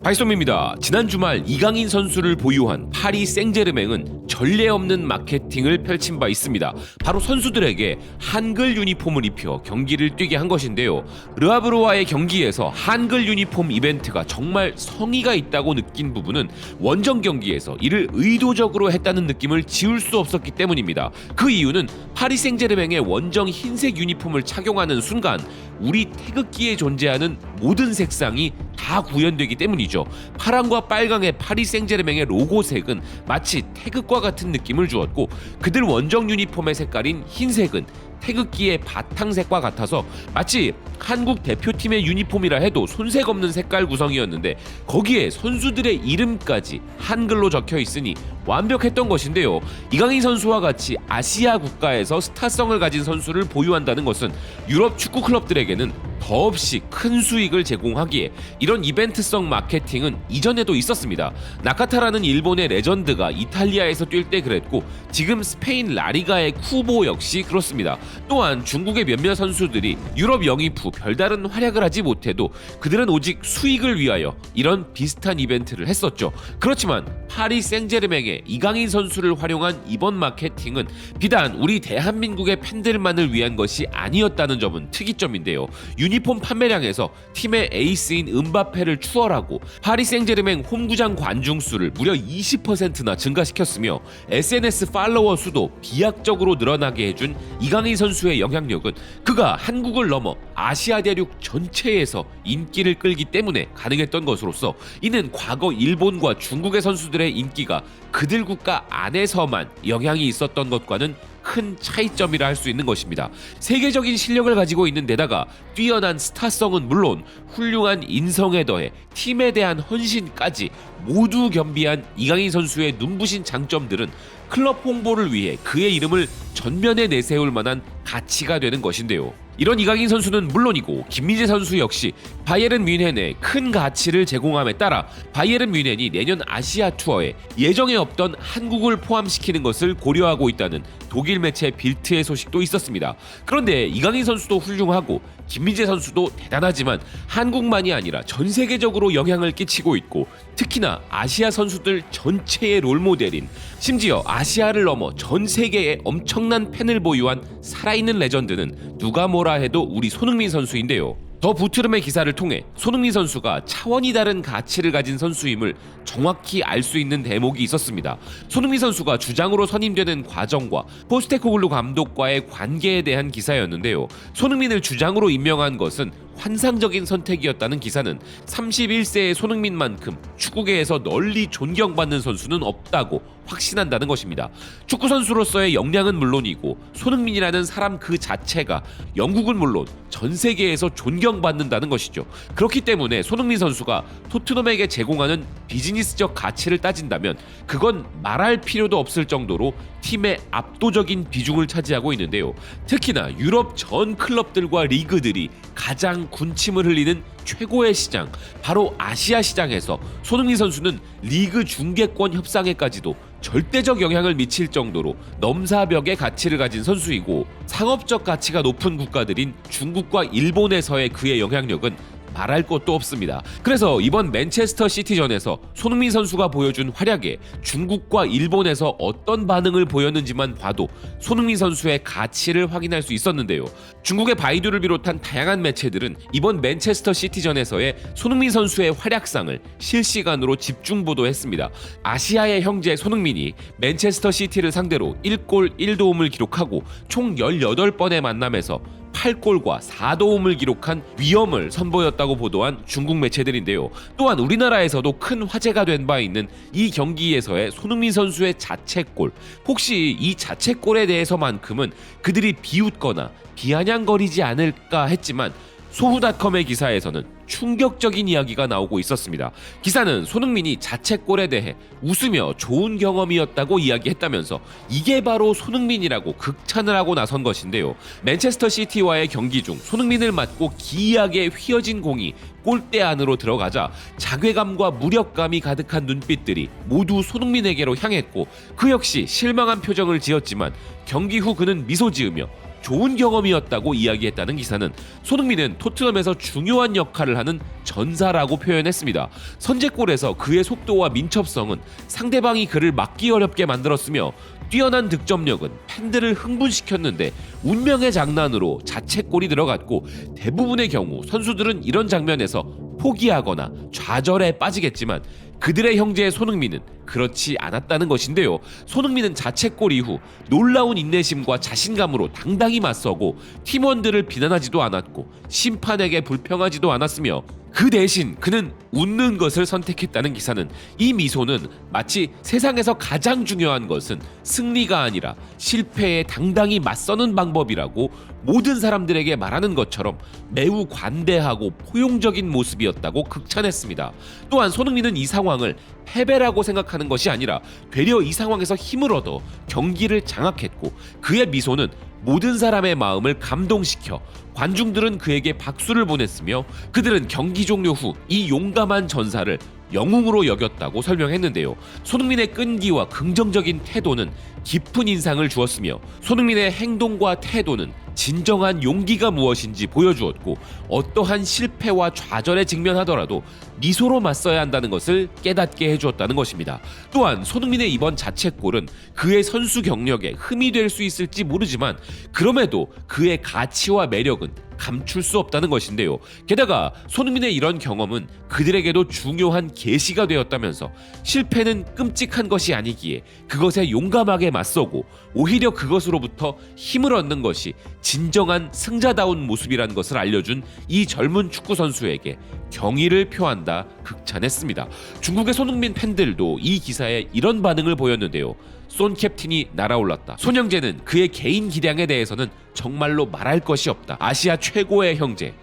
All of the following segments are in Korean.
바이소미입니다. 지난 주말 이강인 선수를 보유한 파리 생제르맹은 전례 없는 마케팅을 펼친 바 있습니다. 바로 선수들에게 한글 유니폼을 입혀 경기를 뛰게 한 것인데요. 르하브르와의 경기에서 한글 유니폼 이벤트가 정말 성의가 있다고 느낀 부분은 원정 경기에서 이를 의도적으로 했다는 느낌을 지울 수 없었기 때문입니다. 그 이유는 파리 생제르맹의 원정 흰색 유니폼을 착용하는 순간 우리 태극기에 존재하는 모든 색상이 다 구현되기 때문이죠. 파랑과 빨강의 파리 생제르맹의 로고색은 마치 태극과 같은 느낌을 주었고, 그들 원정 유니폼의 색깔인 흰색은 태극기의 바탕색과 같아서 마치 한국 대표팀의 유니폼이라 해도 손색 없는 색깔 구성이었는데, 거기에 선수들의 이름까지 한글로 적혀 있으니 완벽했던 것인데요. 이강인 선수와 같이 아시아 국가에서 스타성을 가진 선수를 보유한다는 것은 유럽 축구 클럽들에게는 더없이 큰 수익을 제공하기에 이런 이벤트성 마케팅은 이전에도 있었습니다. 나카타라는 일본의 레전드가 이탈리아에서 뛸 때 그랬고, 지금 스페인 라리가의 쿠보 역시 그렇습니다. 또한 중국의 몇몇 선수들이 유럽 영입 후 별다른 활약을 하지 못해도 그들은 오직 수익을 위하여 이런 비슷한 이벤트를 했었죠. 그렇지만 파리 생제르맹의 이강인 선수를 활용한 이번 마케팅은 비단 우리 대한민국의 팬들만을 위한 것이 아니었다는 점은 특이점인데요. 유니폼 판매량에서 팀의 에이스인 음바페를 추월하고 파리 생제르맹 홈구장 관중 수를 무려 20%나 증가시켰으며 SNS 팔로워 수도 비약적으로 늘어나게 해준 이강인 선수의 영향력은 그가 한국을 넘어 아시아 대륙 전체에서 인기를 끌기 때문에 가능했던 것으로서, 이는 과거 일본과 중국의 선수들의 인기가 그들 국가 안에서만 영향이 있었던 것과는 큰 차이점이라 할 수 있는 것입니다. 세계적인 실력을 가지고 있는 데다가 뛰어난 스타성은 물론 훌륭한 인성에 더해 팀에 대한 헌신까지 모두 겸비한 이강인 선수의 눈부신 장점들은 클럽 홍보를 위해 그의 이름을 전면에 내세울 만한 가치가 되는 것인데요. 이런 이강인 선수는 물론이고 김민재 선수 역시 바이에른 뮌헨에 큰 가치를 제공함에 따라 바이에른 뮌헨이 내년 아시아 투어에 예정에 없던 한국을 포함시키는 것을 고려하고 있다는 독일 매체 빌트의 소식도 있었습니다. 그런데 이강인 선수도 훌륭하고 김민재 선수도 대단하지만 한국만이 아니라 전 세계적으로 영향을 끼치고 있고, 특히나 아시아 선수들 전체의 롤모델인, 심지어 아시아를 넘어 전 세계에 엄청난 팬을 보유한 살아있는 레전드는 누가 뭐라 해도 우리 손흥민 선수인데요. 더 부트름의 기사를 통해 손흥민 선수가 차원이 다른 가치를 가진 선수임을 정확히 알 수 있는 대목이 있었습니다. 손흥민 선수가 주장으로 선임되는 과정과 포스테코글루 감독과의 관계에 대한 기사였는데요. 손흥민을 주장으로 임명한 것은 환상적인 선택이었다는 기사는 31세의 손흥민만큼 축구계에서 널리 존경받는 선수는 없다고 확신한다는 것입니다. 축구 선수로서의 역량은 물론이고 손흥민이라는 사람 그 자체가 영국은 물론 전 세계에서 존경받는다는 것이죠. 그렇기 때문에 손흥민 선수가 토트넘에게 제공하는 비즈니스적 가치를 따진다면 그건 말할 필요도 없을 정도로 팀의 압도적인 비중을 차지하고 있는데요. 특히나 유럽 전 클럽들과 리그들이 가장 군침을 흘리는 최고의 시장, 바로 아시아 시장에서 손흥민 선수는 리그 중계권 협상에까지도 절대적 영향을 미칠 정도로 넘사벽의 가치를 가진 선수이고, 상업적 가치가 높은 국가들인 중국과 일본에서의 그의 영향력은 말할 것도 없습니다. 그래서 이번 맨체스터 시티전에서 손흥민 선수가 보여준 활약에 중국과 일본에서 어떤 반응을 보였는지만 봐도 손흥민 선수의 가치를 확인할 수 있었는데요. 중국의 바이두를 비롯한 다양한 매체들은 이번 맨체스터 시티전에서의 손흥민 선수의 활약상을 실시간으로 집중 보도했습니다. 아시아의 형제 손흥민이 맨체스터 시티를 상대로 1골 1도움을 기록하고 총 18번의 만남에서 8골과 4도움을 기록한 위엄을 선보였다고 보도한 중국 매체들인데요. 또한 우리나라에서도 큰 화제가 된 바 있는 이 경기에서의 손흥민 선수의 자책골, 혹시 이 자책골에 대해서만큼은 그들이 비웃거나 비아냥거리지 않을까 했지만 소후닷컴의 기사에서는 충격적인 이야기가 나오고 있었습니다. 기사는 손흥민이 자책골에 대해 웃으며 좋은 경험이었다고 이야기했다면서 이게 바로 손흥민이라고 극찬을 하고 나선 것인데요. 맨체스터 시티와의 경기 중 손흥민을 맞고 기이하게 휘어진 공이 골대 안으로 들어가자 자괴감과 무력감이 가득한 눈빛들이 모두 손흥민에게로 향했고, 그 역시 실망한 표정을 지었지만 경기 후 그는 미소 지으며 좋은 경험이었다고 이야기했다는 기사는 손흥민은 토트넘에서 중요한 역할을 하는 전사라고 표현했습니다. 선제골에서 그의 속도와 민첩성은 상대방이 그를 막기 어렵게 만들었으며 뛰어난 득점력은 팬들을 흥분시켰는데 운명의 장난으로 자책골이 들어갔고 대부분의 경우 선수들은 이런 장면에서 포기하거나 좌절에 빠지겠지만 그들의 형제 손흥민은 그렇지 않았다는 것인데요. 손흥민은 자책골 이후 놀라운 인내심과 자신감으로 당당히 맞서고 팀원들을 비난하지도 않았고 심판에게 불평하지도 않았으며 그 대신 그는 웃는 것을 선택했다는 기사는 이 미소는 마치 세상에서 가장 중요한 것은 승리가 아니라 실패에 당당히 맞서는 방법이라고 모든 사람들에게 말하는 것처럼 매우 관대하고 포용적인 모습이었다고 극찬했습니다. 또한 손흥민은 이 상황을 패배라고 생각하는 것이 아니라 되려 이 상황에서 힘을 얻어 경기를 장악했고 그의 미소는 모든 사람의 마음을 감동시켜 관중들은 그에게 박수를 보냈으며 그들은 경기 종료 후 이 용감한 전사를 영웅으로 여겼다고 설명했는데요. 손흥민의 끈기와 긍정적인 태도는 깊은 인상을 주었으며 손흥민의 행동과 태도는 진정한 용기가 무엇인지 보여주었고 어떠한 실패와 좌절에 직면하더라도 미소로 맞서야 한다는 것을 깨닫게 해주었다는 것입니다. 또한 손흥민의 이번 자책골은 그의 선수 경력에 흠이 될 수 있을지 모르지만 그럼에도 그의 가치와 매력은 감출 수 없다는 것인데요. 게다가 손흥민의 이런 경험은 그들에게도 중요한 계시가 되었다면서 실패는 끔찍한 것이 아니기에 그것에 용감하게 맞서고 오히려 그것으로부터 힘을 얻는 것이 진정한 승자다운 모습이라는 것을 알려준 이 젊은 축구 선수에게 경의를 표한다 극찬했습니다. 중국의 손흥민 팬들도 이 기사에 이런 반응을 보였는데요. 손 캡틴이 날아올랐다. 손 형제는 그의 개인 기량에 대해서는 정말로 말할 것이 없다. 아시아 최고의 형제.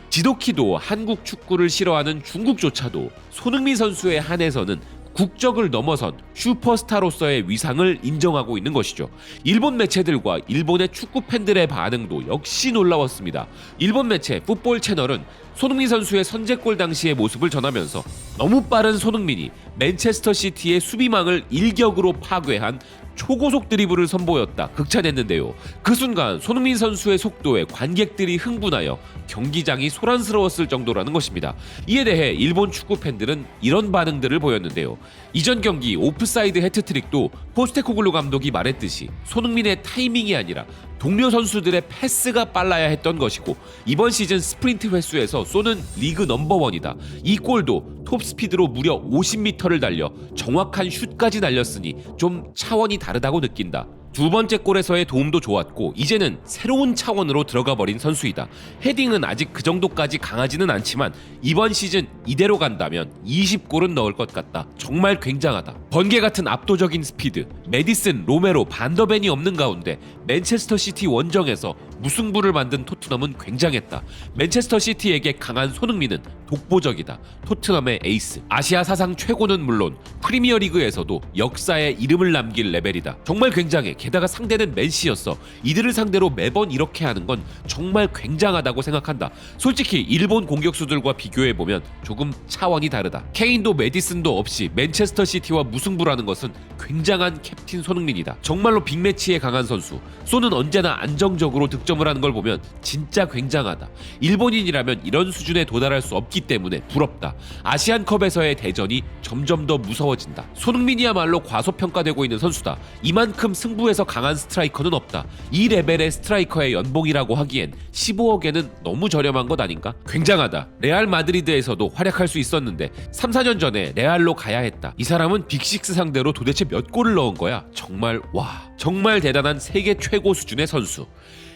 지독히도 한국 축구를 싫어하는 중국조차도 손흥민 선수에 한해서는 국적을 넘어선 슈퍼스타로서의 위상을 인정하고 있는 것이죠. 일본 매체들과 일본의 축구 팬들의 반응도 역시 놀라웠습니다. 일본 매체 풋볼 채널은 손흥민 선수의 선제골 당시의 모습을 전하면서 너무 빠른 손흥민이 맨체스터 시티의 수비망을 일격으로 파괴한 초고속 드리블을 선보였다 극찬했는데요. 그 순간 손흥민 선수의 속도에 관객들이 흥분하여 경기장이 소란스러웠을 정도라는 것입니다. 이에 대해 일본 축구 팬들은 이런 반응들을 보였는데요. 이전 경기 오프사이드 해트트릭도 포스테코글루 감독이 말했듯이 손흥민의 타이밍이 아니라 동료 선수들의 패스가 빨라야 했던 것이고 이번 시즌 스프린트 횟수에서 쏘는 리그 넘버원이다. 이 골도 톱스피드로 무려 50m를 달려 정확한 슛까지 날렸으니 좀 차원이 다르다고 느낀다. 두 번째 골에서의 도움도 좋았고 이제는 새로운 차원으로 들어가 버린 선수이다. 헤딩은 아직 그 정도까지 강하지는 않지만 이번 시즌 이대로 간다면 20골은 넣을 것 같다. 정말 굉장하다. 번개 같은 압도적인 스피드, 메디슨, 로메로, 반더벤이 없는 가운데 맨체스터 시티 원정에서 무승부를 만든 토트넘은 굉장했다. 맨체스터 시티에게 강한 손흥민은 독보적이다. 토트넘의 에이스. 아시아 사상 최고는 물론 프리미어리그에서도 역사에 이름을 남길 레벨이다. 정말 굉장해. 게다가 상대는 맨시였어. 이들을 상대로 매번 이렇게 하는 건 정말 굉장하다고 생각한다. 솔직히 일본 공격수들과 비교해보면 조금 차원이 다르다. 케인도 메디슨도 없이 맨체스터 시티와 무승부라는 것은 굉장한 캡틴 손흥민이다. 정말로 빅매치에 강한 선수. 손은 언제나 안정적으로 득점을 하는 걸 보면 진짜 굉장하다. 일본인이라면 이런 수준에 도달할 수 없기 때문에 부럽다. 아시안컵에서의 대전이 점점 더 무서워진다. 손흥민이야말로 과소평가되고 있는 선수다. 이만큼 승부에서 강한 스트라이커는 없다. 이 레벨의 스트라이커의 연봉이라고 하기엔 15억에는 너무 저렴한 것 아닌가? 굉장하다. 레알 마드리드에서도 활약할 수 있었는데 3, 4년 전에 레알로 가야 했다. 이 사람은 빅식스 상대로 도대체 몇 골을 넣은 거야? 정말 대단한 세계 최고 수준의 선수.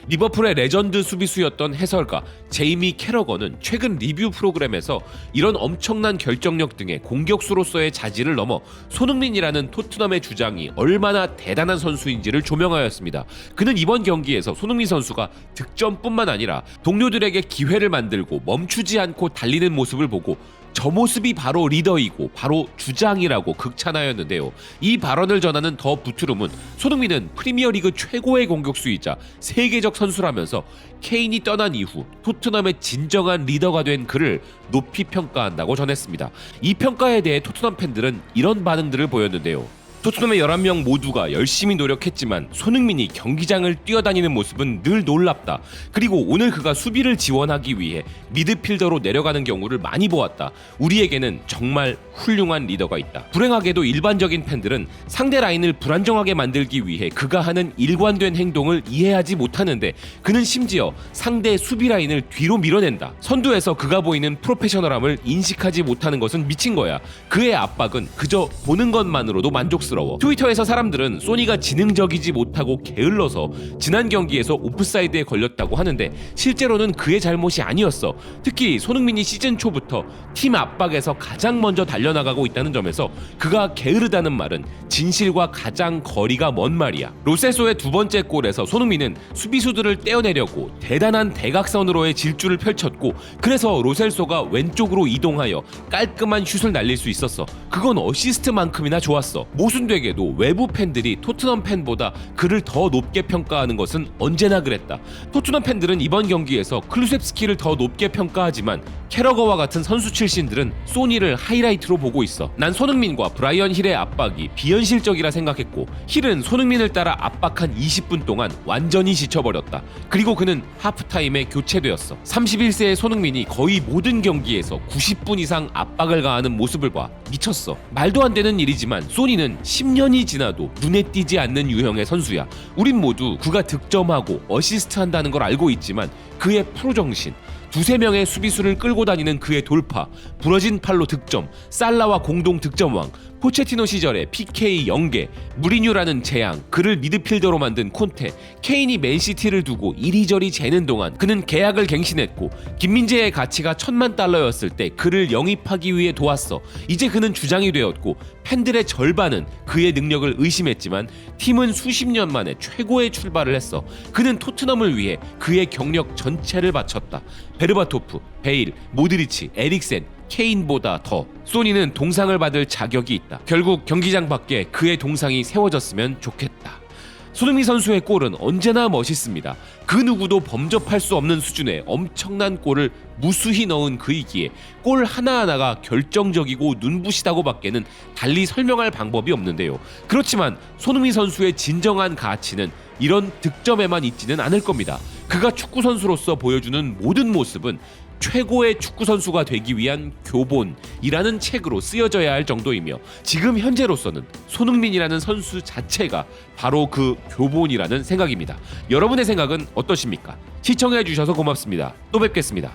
리버풀의 레전드 수비수였던 해설가 제이미 캐러건은 최근 리뷰 프로그램에서 이런 엄청난 결정력 등의 공격수로서의 자질을 넘어 손흥민이라는 토트넘의 주장이 얼마나 대단한 선수인지를 조명하였습니다. 그는 이번 경기에서 손흥민 선수가 득점뿐만 아니라 동료들에게 기회를 만들고 멈추지 않고 달리는 모습을 보고 저 모습이 바로 리더이고 바로 주장이라고 극찬하였는데요. 이 발언을 전하는 더 부트룸은 손흥민은 프리미어리그 최고의 공격수이자 세계적 선수라면서 케인이 떠난 이후 토트넘의 진정한 리더가 된 그를 높이 평가한다고 전했습니다. 이 평가에 대해 토트넘 팬들은 이런 반응들을 보였는데요. 토트넘의 11명 모두가 열심히 노력했지만 손흥민이 경기장을 뛰어다니는 모습은 늘 놀랍다. 그리고 오늘 그가 수비를 지원하기 위해 미드필더로 내려가는 경우를 많이 보았다. 우리에게는 정말 훌륭한 리더가 있다. 불행하게도 일반적인 팬들은 상대 라인을 불안정하게 만들기 위해 그가 하는 일관된 행동을 이해하지 못하는데 그는 심지어 상대 수비 라인을 뒤로 밀어낸다. 선두에서 그가 보이는 프로페셔널함을 인식하지 못하는 것은 미친 거야. 그의 압박은 그저 보는 것만으로도 만족스러워. 트위터에서 사람들은 소니가 지능적이지 못하고 게을러서 지난 경기에서 오프사이드에 걸렸다고 하는데 실제로는 그의 잘못이 아니었어. 특히 손흥민이 시즌 초부터 팀 압박에서 가장 먼저 달려나가고 있다는 점에서 그가 게으르다는 말은 진실과 가장 거리가 먼 말이야. 로셀소의 두 번째 골에서 손흥민은 수비수들을 떼어내려고 대단한 대각선으로의 질주를 펼쳤고 그래서 로셀소가 왼쪽으로 이동하여 깔끔한 슛을 날릴 수 있었어. 그건 어시스트만큼이나 좋았어. 모순되게도 외부 팬들이 토트넘 팬보다 그를 더 높게 평가하는 것은 언제나 그랬다. 토트넘 팬들은 이번 경기에서 클루셉스키를 더 높게 평가하지만 캐러거와 같은 선수 출신들은 소니를 하이라이트로 보고 있어. 난 손흥민과 브라이언 힐의 압박이 비현실적이라 생각했고 힐은 손흥민을 따라 압박한 20분 동안 완전히 지쳐버렸다. 그리고 그는 하프타임에 교체되었어. 31세의 손흥민이 거의 모든 경기에서 90분 이상 압박을 가하는 모습을 봐 미쳤어. 말도 안 되는 일이지만 소니는 10년이 지나도 눈에 띄지 않는 유형의 선수야. 우린 모두 그가 득점하고 어시스트한다는 걸 알고 있지만 그의 프로정신, 두세 명의 수비수를 끌고 다니는 그의 돌파, 부러진 팔로 득점, 살라와 공동 득점왕, 포체티노 시절에 PK 연계, 무리뉴라는 재앙, 그를 미드필더로 만든 콘테, 케인이 맨시티를 두고 이리저리 재는 동안 그는 계약을 갱신했고 김민재의 가치가 $10,000,000였을 때 그를 영입하기 위해 도왔어. 이제 그는 주장이 되었고 팬들의 절반은 그의 능력을 의심했지만 팀은 수십 년 만에 최고의 출발을 했어. 그는 토트넘을 위해 그의 경력 전체를 바쳤다. 베르바토프, 베일, 모드리치, 에릭센, 케인보다 더 소니는 동상을 받을 자격이 있다. 결국 경기장 밖에 그의 동상이 세워졌으면 좋겠다. 손흥민 선수의 골은 언제나 멋있습니다. 그 누구도 범접할 수 없는 수준의 엄청난 골을 무수히 넣은 그이기에 골 하나하나가 결정적이고 눈부시다고 밖에는 달리 설명할 방법이 없는데요. 그렇지만 손흥민 선수의 진정한 가치는 이런 득점에만 있지는 않을 겁니다. 그가 축구 선수로서 보여주는 모든 모습은 최고의 축구선수가 되기 위한 교본이라는 책으로 쓰여져야 할 정도이며 지금 현재로서는 손흥민이라는 선수 자체가 바로 그 교본이라는 생각입니다. 여러분의 생각은 어떠십니까? 시청해주셔서 고맙습니다. 또 뵙겠습니다.